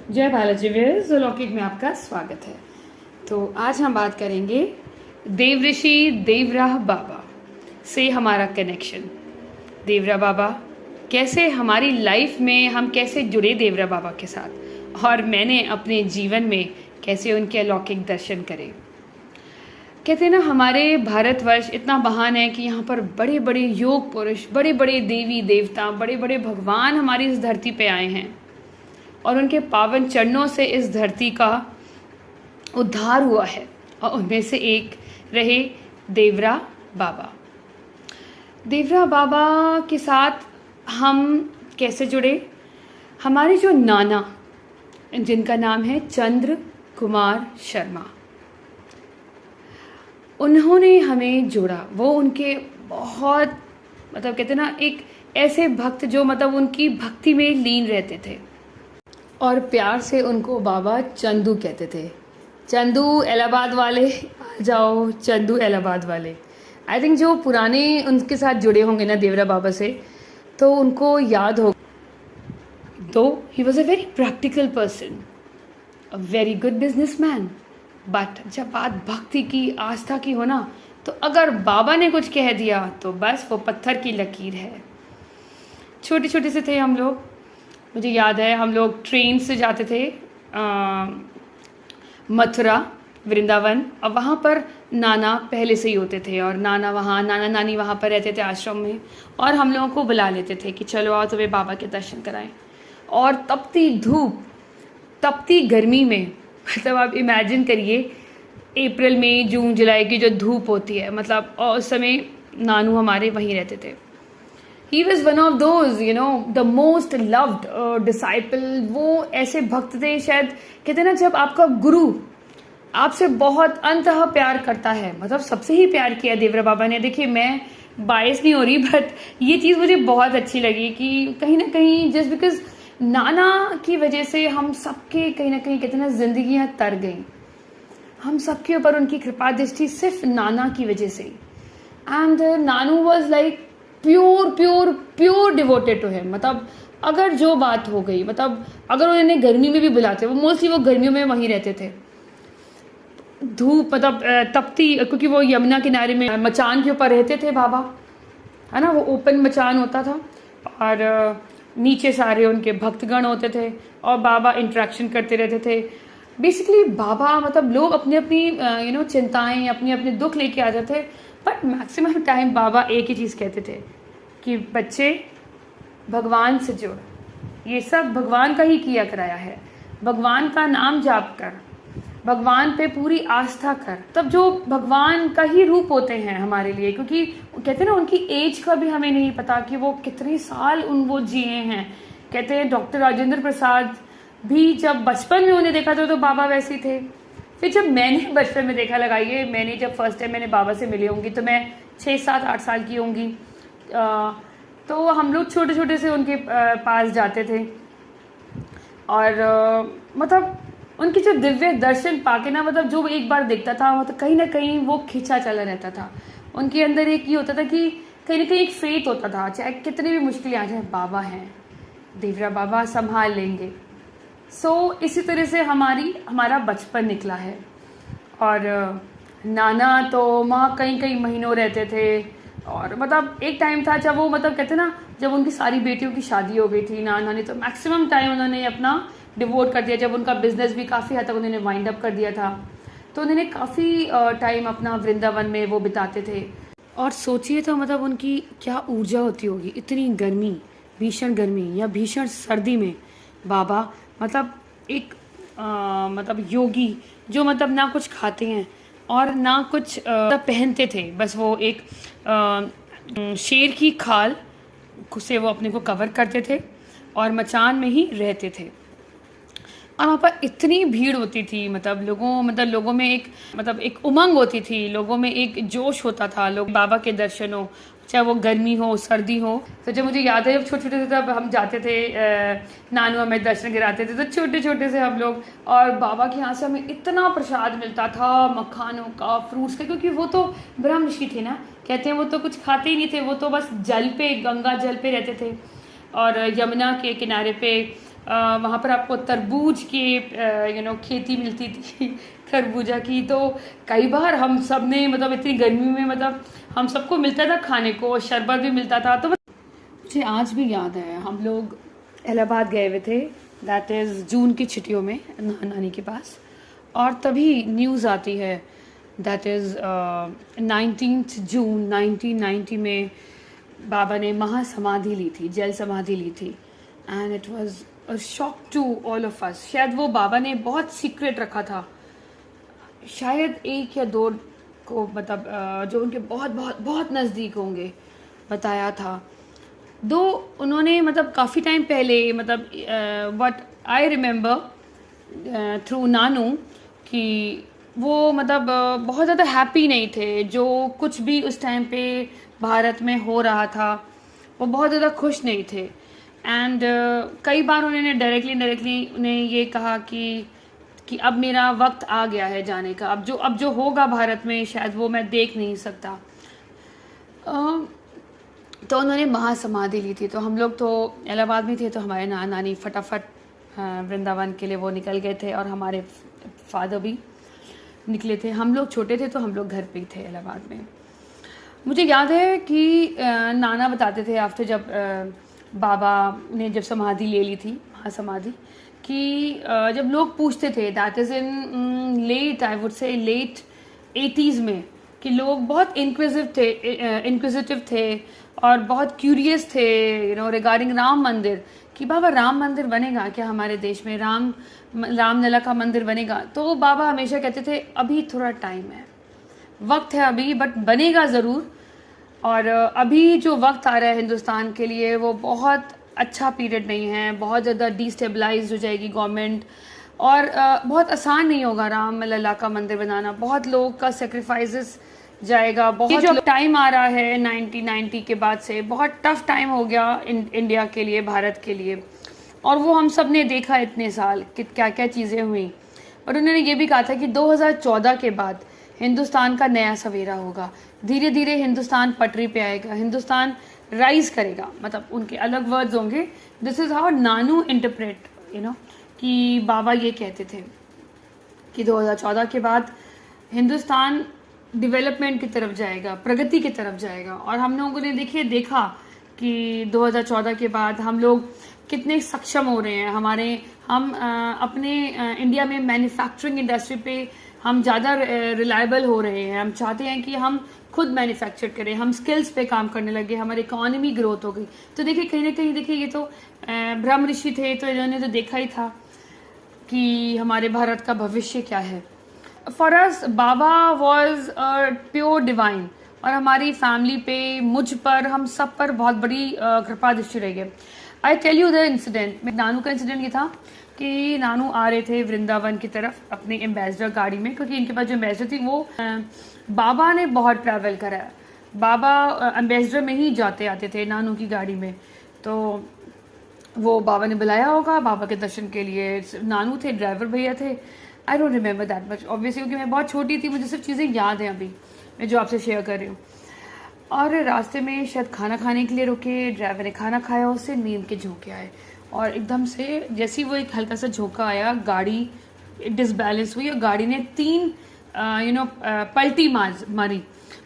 जय बालाजी व्यूअर्स, अलौकिक में आपका स्वागत है। तो आज हम बात करेंगे देवऋषि देवरा बाबा से हमारा कनेक्शन। देवरा बाबा कैसे हमारी लाइफ में हम कैसे जुड़े देवरा बाबा के साथ, और मैंने अपने जीवन में कैसे उनके अलौकिक दर्शन करे। कहते हैं ना, हमारे भारतवर्ष इतना महान है कि यहाँ पर बड़े बड़े योग पुरुष, बड़े बड़े देवी देवता, बड़े बड़े भगवान हमारी इस धरती पे आए हैं और उनके पावन चरणों से इस धरती का उद्धार हुआ है। और उनमें से एक रहे देवरा बाबा। देवरा बाबा के साथ हम कैसे जुड़े? हमारे जो नाना, जिनका नाम है चंद्र कुमार शर्मा, उन्होंने हमें जोड़ा। वो उनके बहुत कहते हैं ना, एक ऐसे भक्त जो उनकी भक्ति में लीन रहते थे और प्यार से उनको बाबा चंदू कहते थे। चंदू इलाहाबाद वाले आ जाओ, चंदू इलाहाबाद वाले। आई थिंक जो पुराने उनके साथ जुड़े होंगे ना देवरा बाबा से, तो उनको याद हो। तो he was a very practical person, a very good businessman, but जब बात भक्ति की, आस्था की हो ना, तो अगर बाबा ने कुछ कह दिया तो बस वो पत्थर की लकीर है। छोटे छोटे से थे हम लोग। मुझे याद है हम लोग ट्रेन से जाते थे मथुरा, वृंदावन, और वहाँ पर नाना पहले से ही होते थे और नाना नानी वहाँ पर रहते थे आश्रम में, और हम लोगों को बुला लेते थे कि चलो आओ तुम्हें बाबा के दर्शन कराएं। और तपती धूप, तपती गर्मी में, आप इमेजिन करिए अप्रैल मई जून जुलाई की जो धूप होती है, और उस समय नानू हमारे वहीं रहते थे। He was one of those, the most loved disciple। वो ऐसे भक्त थे, शायद कहते हैं ना, जब आपका गुरु आपसे बहुत अंततः प्यार करता है, सबसे ही प्यार किया देवरा बाबा ने। देखिए, मैं बायस नहीं हो रही, बट ये चीज़ मुझे बहुत अच्छी लगी कि कहीं ना कहीं जस्ट बिकॉज नाना की वजह से हम सबके कहीं ना कहीं कहते हैं ना, जिंदगियाँ तर गई। हम सबके ऊपर उनकी कृपा दृष्टि सिर्फ नाना की वजह से। एंड नानू was like pure devoted to him. अगर जो बात हो गई, अगर उन्हें गर्मी में भी बुलाते, वो मोस्टली वो गर्मियों में वहीं रहते थे। धूप तपती, क्योंकि वो यमुना किनारे में मचान के ऊपर रहते थे बाबा, है ना, वो ओपन मचान होता था और नीचे सारे उनके भक्तगण होते थे और बाबा इंटरेक्शन करते रहते थे। बेसिकली बाबा लोग अपनी अपनी चिंताएं, अपने अपने दुख लेके आ जाते थे, बट मैक्सिमम टाइम बाबा एक ही चीज़ कहते थे कि बच्चे भगवान से जुड़, ये सब भगवान का ही किया कराया है, भगवान का नाम जाप कर, भगवान पे पूरी आस्था कर। तब जो भगवान का ही रूप होते हैं हमारे लिए, क्योंकि कहते हैं ना, उनकी एज का भी हमें नहीं पता कि वो कितने साल वो जिए हैं। कहते हैं डॉक्टर राजेंद्र प्रसाद भी जब बचपन में उन्हें देखा था तो बाबा वैसे थे। फिर जब मैंने बचपन में देखा, लगाइए, मैंने जब फर्स्ट टाइम मैंने बाबा से मिली होंगी तो मैं 6, 7, 8 साल की होंगी। तो हम लोग छोटे छोटे से उनके पास जाते थे और उनके जो दिव्य दर्शन पाके ना, जो एक बार देखता था कहीं ना कहीं वो खिंचा चला रहता था। उनके अंदर एक ये होता था कि कहीं ना कहीं एक फेथ होता था, चाहे कितनी भी मुश्किलें आ जाए, बाबा हैं, देवरा बाबा संभाल लेंगे। इसी तरह से हमारा बचपन निकला है। और नाना तो वहाँ कई महीनों रहते थे। और एक टाइम था जब वो कहते ना, जब उनकी सारी बेटियों की शादी हो गई थी, नाना ने तो मैक्सिमम टाइम उन्होंने अपना डिवोट कर दिया। जब उनका बिजनेस भी काफ़ी हद तक उन्होंने वाइंड अप कर दिया था, तो उन्होंने काफ़ी टाइम अपना वृंदावन में वो बिताते थे। और सोचिए तो उनकी क्या ऊर्जा होती होगी, इतनी गर्मी, भीषण गर्मी या भीषण सर्दी में बाबा एक योगी जो ना कुछ खाते हैं और ना कुछ पहनते थे, बस वो एक शेर की खाल से वो अपने को कवर करते थे और मचान में ही रहते थे। और वहाँ पर इतनी भीड़ होती थी, लोगों में एक उमंग होती थी, लोगों में एक जोश होता था, लोग बाबा के दर्शन हो, चाहे वो गर्मी हो सर्दी हो। तो जब मुझे याद है, जब छोटे छोटे थे तब हम जाते थे, नानू हमें दर्शन कराते थे, तो छोटे छोटे से हम लोग, और बाबा के यहाँ से हमें इतना प्रसाद मिलता था, मखानों का, फ्रूट्स का, क्योंकि वो तो ब्रह्मऋषि थे ना, कहते हैं वो तो कुछ खाते ही नहीं थे, वो तो बस जल पे, गंगा जल पे रहते थे और यमुना के किनारे पे वहाँ पर आपको तरबूज के खेती मिलती थी खरबूजा की। तो कई बार हम सब ने मतलब इतनी गर्मी में मतलब हम सबको मिलता था खाने को, शरबत भी मिलता था। तो मुझे आज भी याद है हम लोग इलाहाबाद गए हुए थे, दैट इज़ जून की छुट्टियों में नानी के पास, और तभी न्यूज़ आती है दैट इज़ 19 जून 1990 में बाबा ने महासमाधि ली थी, जल समाधि ली थी। And it was a shock to all of us. शायद वो बाबा ने बहुत सीक्रेट रखा था, शायद एक या दो को मतलब जो उनके बहुत बहुत बहुत नज़दीक होंगे बताया था। दो उन्होंने मतलब काफ़ी टाइम पहले मतलब व्हाट आई रिमेंबर थ्रू नानू कि वो मतलब बहुत ज़्यादा हैप्पी नहीं थे जो कुछ भी उस टाइम पे भारत में हो रहा था, वो बहुत ज़्यादा खुश नहीं थे। एंड कई बार उन्होंने डायरेक्टली उन्हें ये कहा कि अब मेरा वक्त आ गया है जाने का, अब जो होगा भारत में शायद वो मैं देख नहीं सकता। तो उन्होंने महासमाधि ली थी। तो हम लोग तो इलाहाबाद में थे, तो हमारे नानी फटाफट वृंदावन के लिए वो निकल गए थे, और हमारे फादर भी निकले थे। हम लोग छोटे थे तो हम लोग घर पे ही थे इलाहाबाद में। मुझे याद है कि नाना बताते थे आफ्टर जब बाबा ने जब समाधि ले ली थी, महासमाधि, कि जब लोग पूछते थे that is in late I would say late 80s में, कि लोग बहुत इंक्विजिटिव थे और बहुत क्यूरियस थे रिगार्डिंग राम मंदिर, कि बाबा राम मंदिर बनेगा क्या हमारे देश में, रामलला का मंदिर बनेगा। तो बाबा हमेशा कहते थे अभी थोड़ा टाइम है, वक्त है अभी, बट बनेगा ज़रूर। और अभी जो वक्त आ रहा है हिंदुस्तान के लिए वो बहुत अच्छा पीरियड नहीं है, बहुत ज़्यादा डिस्टेबलाइज हो जाएगी गवर्नमेंट, और बहुत आसान नहीं होगा रामलला का मंदिर बनाना, बहुत लोगों का सेक्रीफाइसेस जाएगा। बहुत जो टाइम आ रहा है 1990 के बाद से बहुत टफ टाइम हो गया इंडिया के लिए, भारत के लिए, और वो हम सब ने देखा इतने साल कि क्या क्या चीज़ें हुई। और उन्होंने ये भी कहा था कि 2014 के बाद हिंदुस्तान का नया सवेरा होगा, धीरे धीरे हिंदुस्तान पटरी पे आएगा, हिंदुस्तान राइज करेगा। मतलब उनके अलग वर्ड्स होंगे, this is how Nanu interpret कि बाबा ये कहते थे कि 2014 के बाद हिंदुस्तान डेवलपमेंट की तरफ जाएगा, प्रगति की तरफ जाएगा। और हम लोगों ने देखा कि 2014 के बाद हम लोग कितने सक्षम हो रहे हैं। हम अपने इंडिया में मैन्युफैक्चरिंग इंडस्ट्री पे हम ज़्यादा रिलायबल हो रहे हैं। हम चाहते हैं कि हम खुद मैन्युफैक्चर करें, हम स्किल्स पे काम करने लगे, हमारी इकोनॉमी ग्रोथ हो गई। तो देखिए कहीं ना कहीं देखिए ये तो ब्रह्म ऋषि थे, तो इन्होंने तो देखा ही था कि हमारे भारत का भविष्य क्या है। For us Baba was a pure divine, और हमारी फैमिली पे, मुझ पर, हम सब पर बहुत बड़ी कृपा दृष्टि रही है। I tell you the incident. Nanu का इंसिडेंट ये था कि नानू आ रहे थे वृंदावन की तरफ अपने एम्बेसडर गाड़ी में, क्योंकि इनके पास जो एम्बेसडर थी वो बाबा ने बहुत ट्रैवल करा है, बाबा एम्बेसडर में ही जाते आते थे नानू की गाड़ी में। तो वो बाबा ने बुलाया होगा बाबा के दर्शन के लिए, नानू थे, ड्राइवर भैया थे। I don't remember that much obviously, क्योंकि मैं बहुत छोटी थी, मुझे सिर्फ चीज़ें याद हैं अभी मैं जो आपसे शेयर कर रही हूँ। और रास्ते में शायद खाना खाने के लिए रुके, ड्राइवर ने खाना खाया, उससे नींद के झोंके आए, और एकदम से जैसे ही वो एक हल्का सा झोंका आया, गाड़ी डिसबैलेंस हुई और गाड़ी ने 3 पलटी मारी,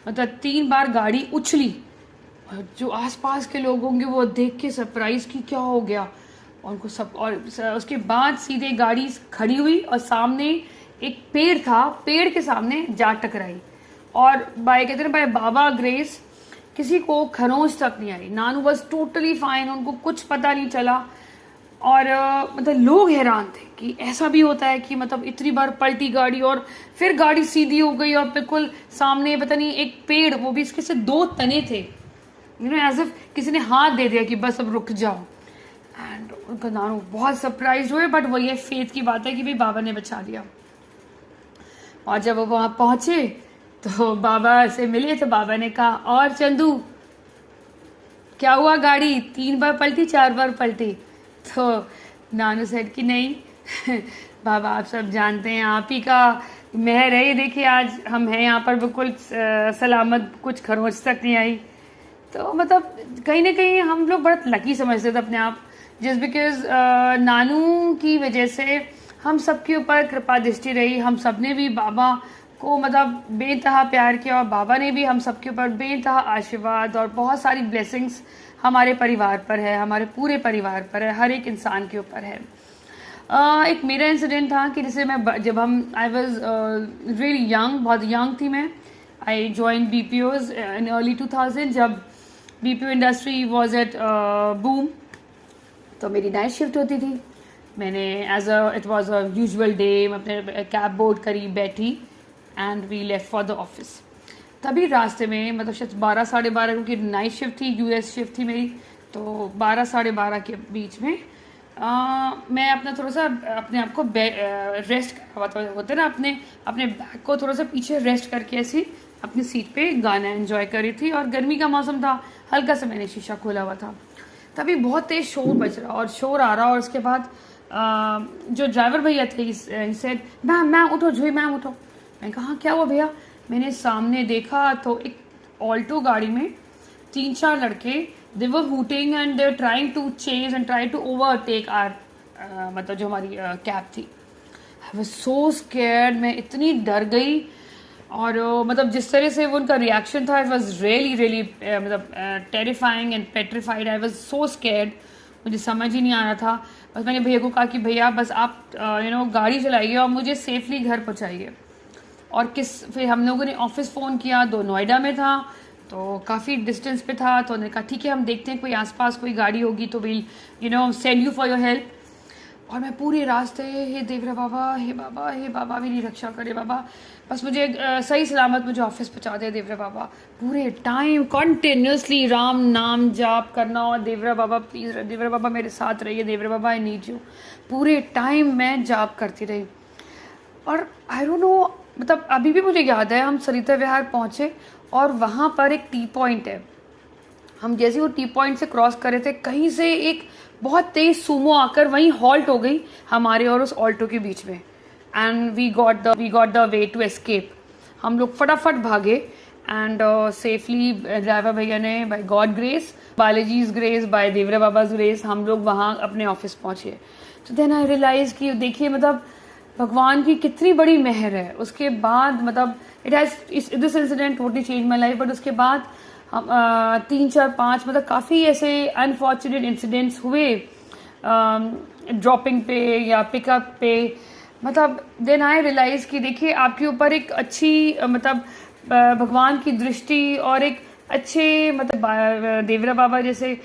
मतलब 3 बार गाड़ी उछली। जो आसपास के लोग होंगे वो देख के सरप्राइज कि क्या हो गया, और उनको सब, और उसके बाद सीधे गाड़ी खड़ी हुई और सामने एक पेड़ था, पेड़ के सामने जा टकराई, और कहते हैं बाय बाबा ग्रेस किसी को खरोंच तक नहीं आई। नानू वॉज टोटली फाइन, उनको कुछ पता नहीं चला। और मतलब लोग हैरान थे कि ऐसा भी होता है कि मतलब इतनी बार पलटी गाड़ी और फिर गाड़ी सीधी हो गई, और बिल्कुल सामने पता नहीं एक पेड़, वो भी इसके से 2 तने थे, एज इफ किसी ने हाथ दे दिया कि बस अब रुक जाओ। एंड उनका नानू बहुत सरप्राइज हुए, बट वो ये फेथ की बात है कि भाई बाबा ने बचा दिया। और जब वो वहाँ पहुँचे तो बाबा से मिले, तो बाबा ने कहा, और चंदू क्या हुआ, गाड़ी 3 बार पलटी, 4 बार पलटी? तो नानू सेड कि नहीं बाबा आप सब जानते हैं, आप ही का मेहर है, देखिए आज हम हैं यहाँ पर बिल्कुल सलामत, कुछ खरोंच तक नहीं आई। तो मतलब कहीं ना कहीं हम लोग बड़ा लकी समझते थे अपने आप जस्ट बिकॉज नानू की वजह से हम सबके ऊपर कृपा दृष्टि रही। हम सब ने भी बाबा को मतलब बेतहा प्यार किया और बाबा ने भी हम सबके ऊपर बेतहा आशीर्वाद और बहुत सारी ब्लेसिंग्स हमारे परिवार पर है, हमारे पूरे परिवार पर है, हर एक इंसान के ऊपर है। एक मेरा इंसिडेंट था कि जैसे मैं जब हम आई वॉज रियली यंग, बहुत यंग थी मैं। I join BPOs in early 2000 जब BPO industry was at boom. तो मेरी नाइट शिफ्ट होती थी। मैंने it was a usual day, मैं अपने कैब बोर्ड करीब बैठी and we left for the office. तभी रास्ते में मतलब शायद 12 साढ़े 12, क्योंकि नाइट शिफ्ट थी, US शिफ्ट थी मेरी, तो 12 साढ़े 12 के बीच में मैं अपना थोड़ा सा अपने आप को रेस्ट होते ना, अपने बैग को थोड़ा सा पीछे रेस्ट करके ऐसी अपनी सीट पे गाना एंजॉय कर रही थी। और गर्मी का मौसम था, हल्का सा मैंने शीशा खोला हुआ था। तभी बहुत तेज शोर बज रहा और शोर आ रहा, और उसके बाद जो ड्राइवर भैया थे सेड मैम उठो, जूही मैम उठो। मैं कहा क्या हुआ भैया? मैंने सामने देखा तो एक ऑल्टो गाड़ी में 3-4 लड़के, they were hooting and they were trying to chase and try to overtake or मतलब जो हमारी कैब थी। आई वाज सो स्कैर्ड, मैं इतनी डर गई। और मतलब जिस तरह से वो उनका रिएक्शन था, इट वाज रियली मतलब terrifying and petrified. I was so scared, मुझे समझ ही नहीं आ रहा था। बस मैंने भैया को कहा कि भैया बस आप गाड़ी चलाइए और मुझे सेफली घर पहुंचाइए। और फिर हम लोगों ने ऑफिस फ़ोन किया, दो नोएडा में था तो काफ़ी डिस्टेंस पे था। तो उन्होंने कहा ठीक है हम देखते हैं कोई आसपास कोई गाड़ी होगी तो will send you for your help. और मैं पूरे रास्ते हे देवरा बाबा, हे बाबा, हे बाबा मेरी रक्षा करे बाबा, बस मुझे सही सलामत मुझे ऑफिस पहुंचा दे देवरा बाबा। पूरे टाइम कंटिन्यूसली राम नाम जाप करना, और देवरा बाबा प्लीज़, देवरा बाबा मेरे साथ रहिए, देवरा बाबा आई नीड यू। पूरे टाइम मैं जाप करती रही। और आई डोंट नो, मतलब अभी भी मुझे याद है, हम सरिता विहार पहुँचे और वहाँ पर एक टी पॉइंट है। हम जैसे वो टी पॉइंट से क्रॉस कर रहे थे, कहीं से एक बहुत तेज सुमो आकर वहीं हॉल्ट हो गई हमारे और उस ऑल्टो के बीच में। And we got the way to escape. हम लोग फटाफट भागे एंड सेफली ड्राइवर भैया ने, by God grace, Balaji's grace, by Devraha Baba's grace, हम लोग वहाँ अपने ऑफिस पहुँचे। तो देन आई रियलाइज कि देखिए मतलब भगवान की कितनी बड़ी मेहर है। उसके बाद मतलब this incident totally change my life. But उसके बाद हम 3-4-5 मतलब काफ़ी ऐसे अनफॉर्चुनेट इंसिडेंट्स हुए ड्रॉपिंग पे या पिकअप पे। मतलब देन आई रियलाइज़ कि देखिए आपके ऊपर एक अच्छी मतलब भगवान की दृष्टि और एक अच्छे मतलब देवरा बाबा जैसे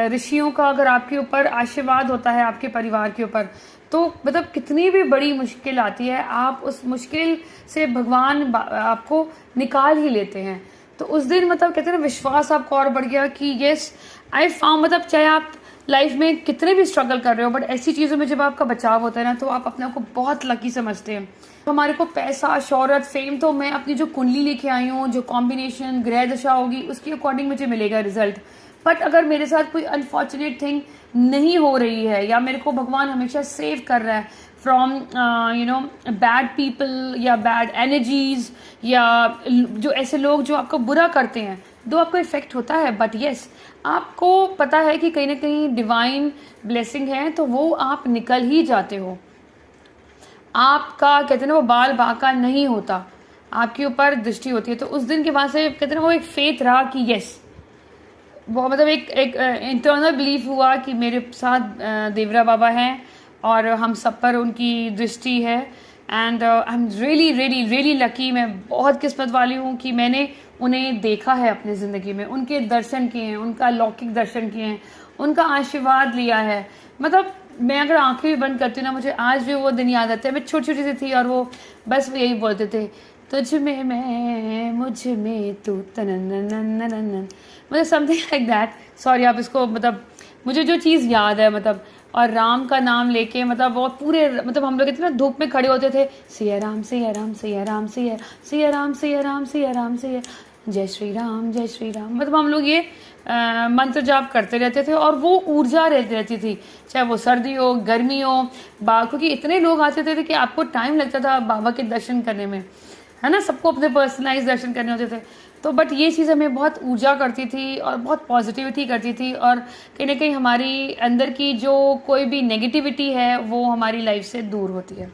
ऋषियों का अगर आपके ऊपर आशीर्वाद होता है आपके परिवार के ऊपर, तो मतलब कितनी भी बड़ी मुश्किल आती है, आप उस मुश्किल से भगवान आपको निकाल ही लेते हैं। तो उस दिन मतलब कहते हैं ना, विश्वास आपको और बढ़ गया कि येस आई फाउंड, मतलब चाहे आप लाइफ में कितने भी स्ट्रगल कर रहे हो, बट ऐसी चीज़ों में जब आपका बचाव होता है ना, तो आप अपने आप को बहुत लकी समझते हैं। तो हमारे को पैसा, शोहरत, फेम, तो मैं अपनी जो कुंडली लेके आई हूँ, जो कॉम्बिनेशन ग्रह दशा होगी उसके अकॉर्डिंग मुझे मिलेगा रिजल्ट। बट अगर मेरे साथ कोई अनफॉर्चुनेट थिंग नहीं हो रही है, या मेरे को भगवान हमेशा सेव कर रहा है फ्रॉम बैड पीपल या बैड एनर्जीज, या जो ऐसे लोग जो आपको बुरा करते हैं, दो आपको इफेक्ट होता है, बट येस आपको पता है कि कहीं ना कहीं डिवाइन ब्लेसिंग है, तो वो आप निकल ही जाते हो। आपका कहते हैं ना वो बाल बाका नहीं होता, आपके ऊपर दृष्टि होती है। तो उस दिन के बाद से कहते हैं ना वो एक फेथ रहा कि यस, वो मतलब एक इंटरनल बिलीफ हुआ कि मेरे साथ देवरा बाबा हैं और हम सब पर उनकी दृष्टि है। And I am really lucky, मैं बहुत किस्मत वाली हूँ कि मैंने उन्हें देखा है अपनी ज़िंदगी में, उनके दर्शन किए हैं, उनका लौकिक दर्शन किए हैं, उनका आशीर्वाद लिया है। मतलब मैं अगर आंखें भी बंद करती हूँ ना, मुझे आज भी वो दिन याद आते हैं। मैं छोटी छोटी सी थी और वो बस वो यही बोलते थे, तुझ में मैं, मुझ में तू, तनन, मतलब समथिंग लाइक दैट। सॉरी आप इसको, मतलब मुझे जो चीज़ याद है मतलब, और राम का नाम लेके मतलब वो पूरे मतलब हम लोग इतना धूप में खड़े होते थे, सिया राम सिया राम सिया राम सिया सिया राम सिया राम सिया राम सिया, जय श्री राम जय श्री राम। मतलब हम लोग ये मंत्र जाप करते रहते थे और वो ऊर्जा रहती थी, चाहे वो सर्दी हो गर्मी हो, क्योंकि इतने लोग आते थे कि आपको टाइम लगता था बाबा के दर्शन करने में, है ना। सबको अपने पर्सनलाइज दर्शन करने होते थे। तो बट ये चीज़ हमें बहुत ऊर्जा करती थी और बहुत पॉजिटिविटी करती थी, और कहीं ना कहीं हमारी अंदर की जो कोई भी नेगेटिविटी है वो हमारी लाइफ से दूर होती है।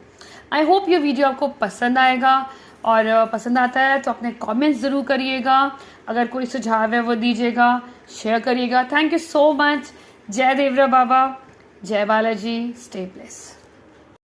आई होप ये वीडियो आपको पसंद आएगा, और पसंद आता है तो अपने कमेंट्स ज़रूर करिएगा, अगर कोई सुझाव है वो दीजिएगा, शेयर करिएगा। Thank you so much. जय देवरा बाबा, जय बालाजी, स्टे ब्लेस।